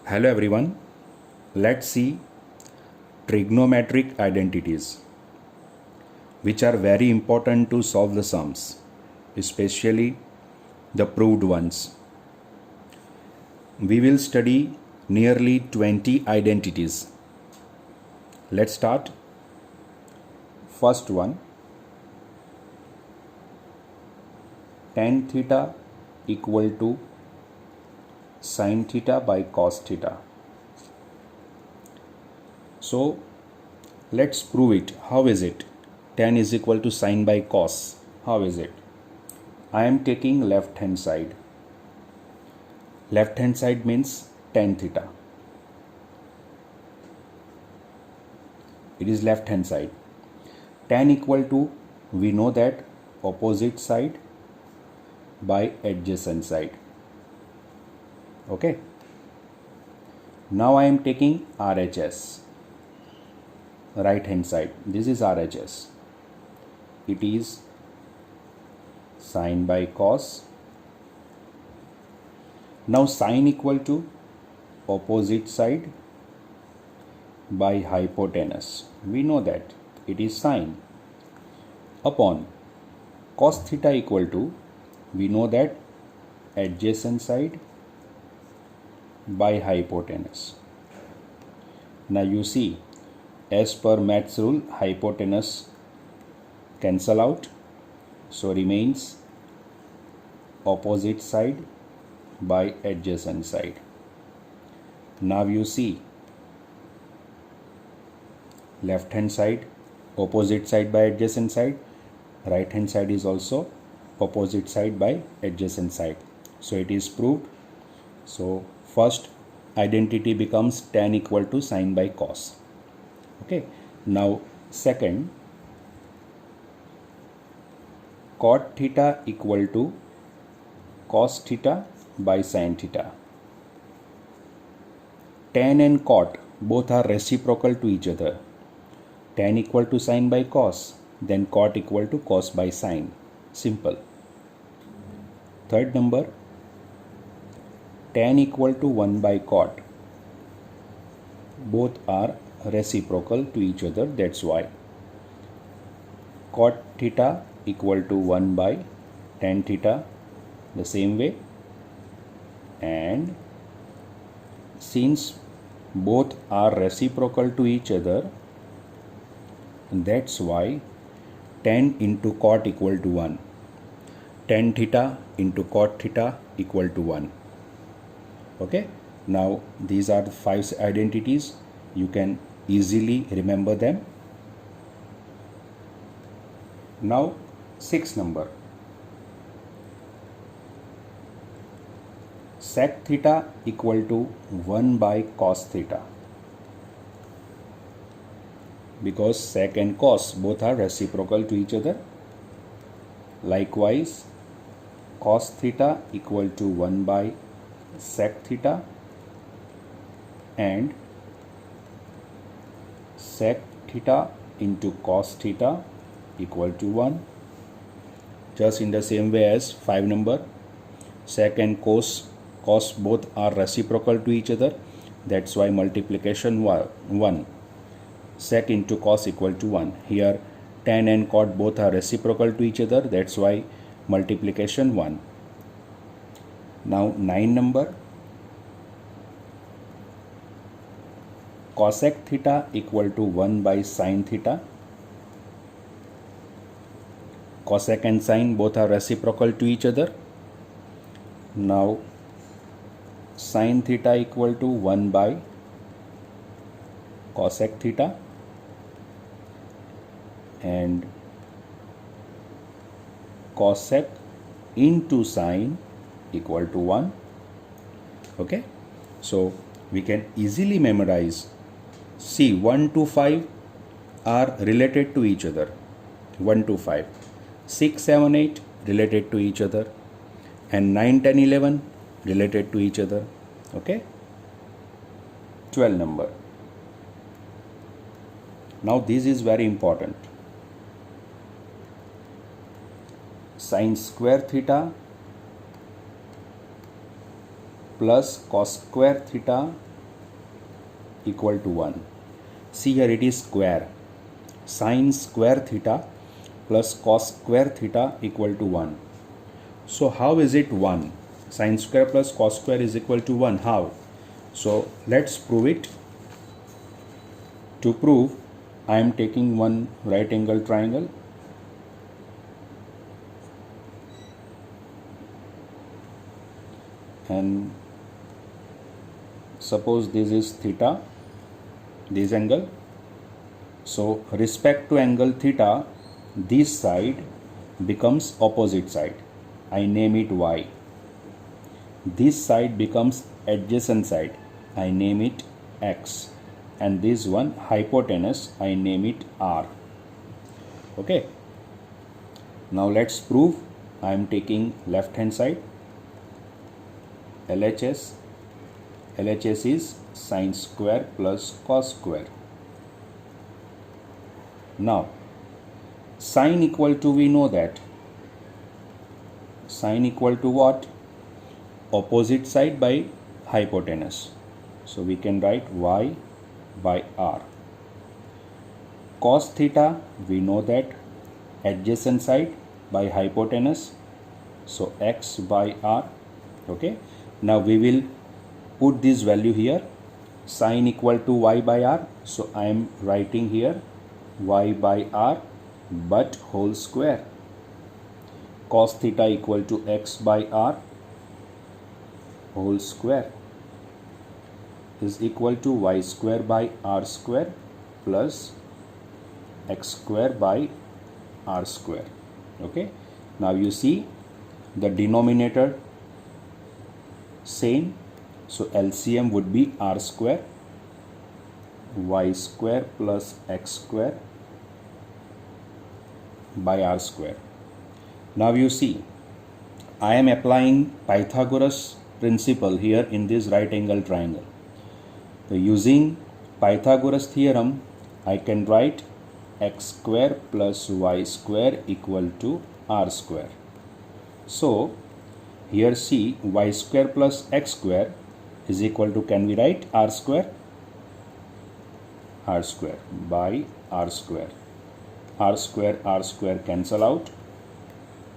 Hello everyone, let's see trigonometric identities which are very important to solve the sums, especially the proved ones. We will study nearly 20 identities. Let's start. First one, tan theta equal to sin theta by cos theta. So let's prove it. How is it? Tan is equal to sin by cos. How is it? I am taking left hand side. Left hand side means tan theta. It is left hand side. Tan equal to, we know that, opposite side by adjacent side. Okay. Now I am taking RHS. Right hand side. This is RHS. It is sin by cos. Now sin equal to opposite side by hypotenuse. We know that it is sin upon cos theta equal to, we know that, adjacent side by hypotenuse. Now you see, as per maths rule, hypotenuse cancel out, so remains opposite side by adjacent side. Now you see, left hand side opposite side by adjacent side, right hand side is also opposite side by adjacent side, so it is proved. So first identity becomes tan equal to sin by cos. Okay. Now second, cot theta equal to cos theta by sin theta. Tan and cot both are reciprocal to each other. Tan equal to sin by cos, then cot equal to cos by sin. Simple. Third number, tan equal to 1 by cot. Both are reciprocal to each other, that's why cot theta equal to 1 by tan theta the same way, and since both are reciprocal to each other, that's why tan into cot equal to 1. Tan theta into cot theta equal to 1. Okay. Now these are the 5 identities. You can easily remember them. Now 6th number. Sec theta equal to 1 by cos theta. Because sec and cos both are reciprocal to each other. Likewise, cos theta equal to 1 by sec theta, and sec theta into cos theta equal to 1. Just in the same way as 5 number, sec and cos both are reciprocal to each other, that's why multiplication 1. Sec into cos equal to 1. Here tan and cot both are reciprocal to each other, that's why multiplication 1. Now 9 number, cosec theta equal to 1 by sin theta. Cosec and sin both are reciprocal to each other. Now sin theta equal to 1 by cosec theta, and cosec into sin equal to 1. Okay. So we can easily memorize. See, 1 to 5 are related to each other. 1 to 5. 6, 7, 8 related to each other, and 9, 10, 11 related to each other. Okay. 12 number. Now this is very important. Sin square theta plus cos square theta equal to 1. See here, it is square. Sin square theta plus cos square theta equal to 1. So how is it 1? Sin square plus cos square is equal to 1. How? So let's prove it. To prove, I am taking one right angle triangle. And suppose this is theta, this angle. So respect to angle theta, this side becomes opposite side. I name it y. This side becomes adjacent side. I name it x. And this one hypotenuse, I name it r. Okay. Now let's prove. I am taking left hand side. LHS. LHS is sin square plus cos square. Now sin equal to, we know that sin equal to what? Opposite side by hypotenuse. So we can write y by r. Cos theta, we know that adjacent side by hypotenuse. So x by r. Okay. Now we will put this value here. Sin equal to y by r. So I am writing here y by r but whole square. Cos theta equal to x by r whole square is equal to y square by r square plus x square by r square. Okay. Now you see the denominator same. So LCM would be r square y square plus x square by r square. Now you see, I am applying Pythagoras principle here in this right angle triangle. So using Pythagoras theorem, I can write x square plus y square equal to r square. So here see, y square plus x square is equal to, can we write r square? R square by r square. R square cancel out.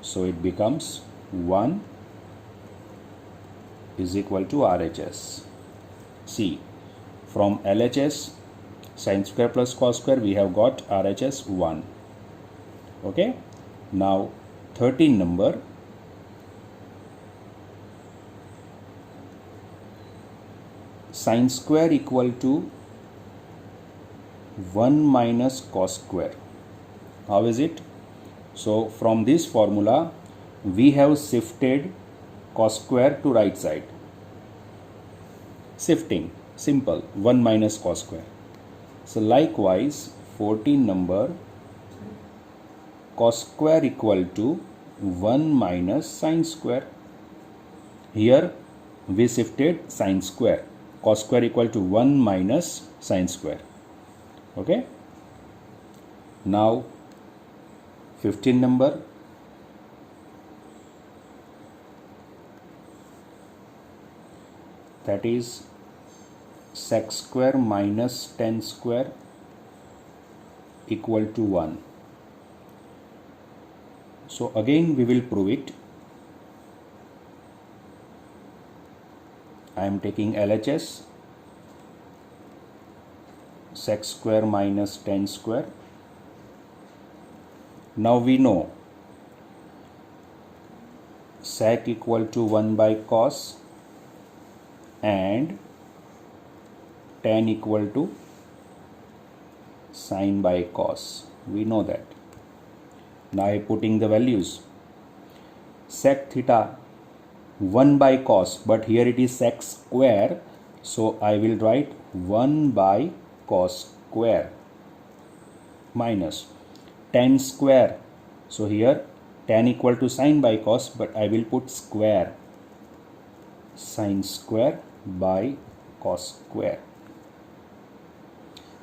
So it becomes 1 is equal to RHS. See, from LHS, sin square plus cos square, we have got RHS 1. Okay. Now 13 number. Sin square equal to 1 minus cos square. How is it? So from this formula, we have shifted cos square to right side. Shifting, simple, 1 minus cos square. So likewise, 14 number, cos square equal to 1 minus sin square. Here we shifted sin square. Cos square equal to 1 minus sin square. Okay. Now 15 number. That is sec square minus tan square equal to 1. So again we will prove it. I am taking LHS, sec square minus tan square. Now we know sec equal to 1 by cos and tan equal to sin by cos. We know that. Now I am putting the values. Sec theta 1 by cos, but here it is sec square, so I will write 1 by cos square minus tan square. So here tan equal to sin by cos, but I will put square, sin square by cos square.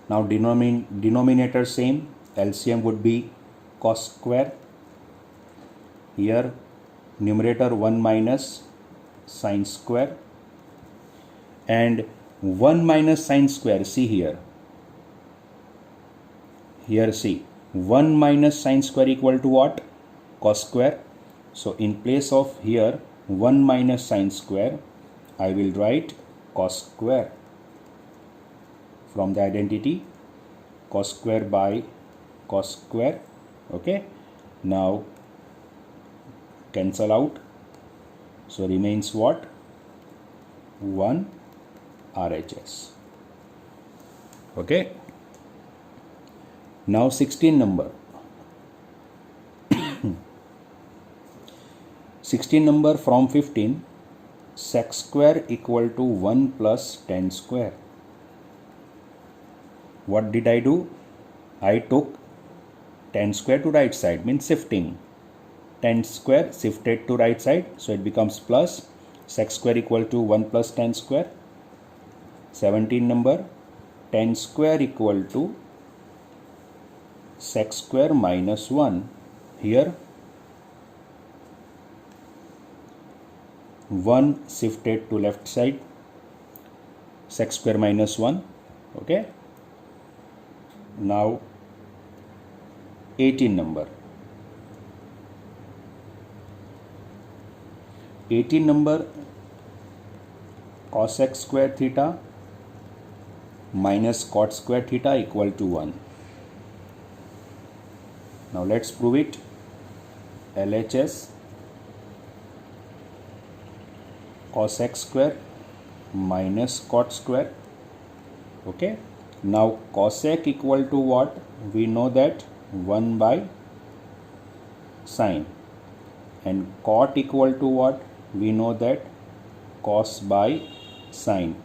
Now denominator same, LCM would be cos square. Here numerator 1 minus sin square, and 1 minus sine square, see here. Here see, 1 minus sine square equal to what? Cos square. So in place of here 1 minus sine square, I will write cos square. From the identity, cos square by cos square. Okay, now cancel out, so remains what? 1 RHS. Okay, now 16 number. 16 number from 15, sec square equal to 1 plus tan square. What did I do? I took tan square to right side, means shifting. Tan square shifted to right side, so it becomes plus sec square equal to 1 plus tan square. 17 number, tan square equal to sec square minus 1. Here 1 shifted to left side, sec square minus 1. Okay, now 18 number. 18 number, cosec square theta minus cot square theta equal to 1. Now let's prove it. LHS cosec square minus cot square. Okay, now cosec equal to what? We know that 1 by sine, and cot equal to what? We know that cos by sine.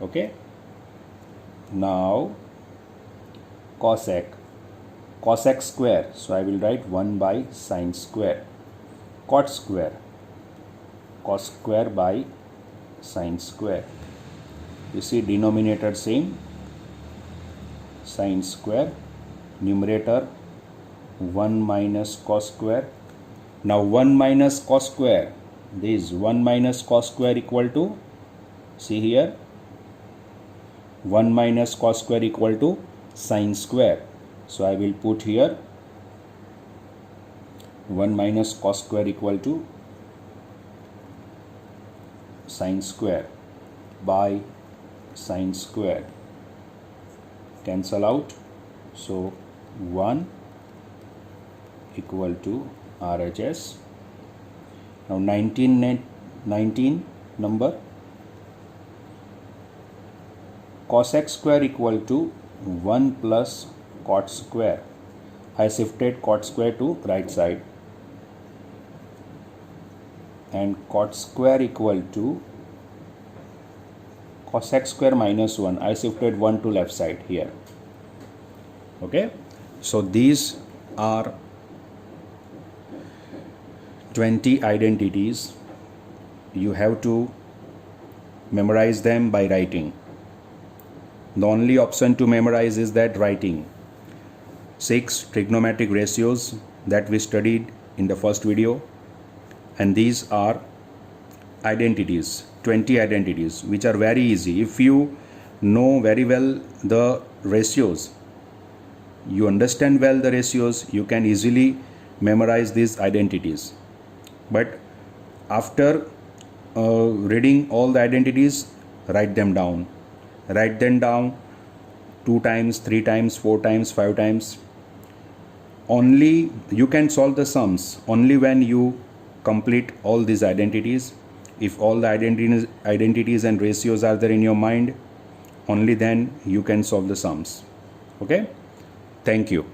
Okay, now cosec square, so I will write 1 by sine square. Cot square, cos square by sine square. You see denominator same, sine square, numerator 1 minus cos square. Now 1 minus cos square, this 1 minus cos square equal to, see here, 1 minus cos square equal to sine square. So I will put here 1 minus cos square equal to sine square by sine square. Cancel out, so 1 equal to RHS. Now 19 number, cosec square equal to 1 plus cot square. I shifted cot square to right side, and cot square equal to cosec square minus 1. I shifted 1 to left side here. Okay, so these are 20 identities. You have to memorize them by writing. The only option to memorize is that writing. 6 trigonometric ratios that we studied in the first video, and these are identities, 20 identities, which are very easy. If you know very well the ratios, you understand well the ratios, you can easily memorize these identities. But after reading all the identities, write them down. Write them down 2 times, 3 times, 4 times, 5 times. Only you can solve the sums only when you complete all these identities. If all the identities and ratios are there in your mind, only then you can solve the sums. Okay, thank you.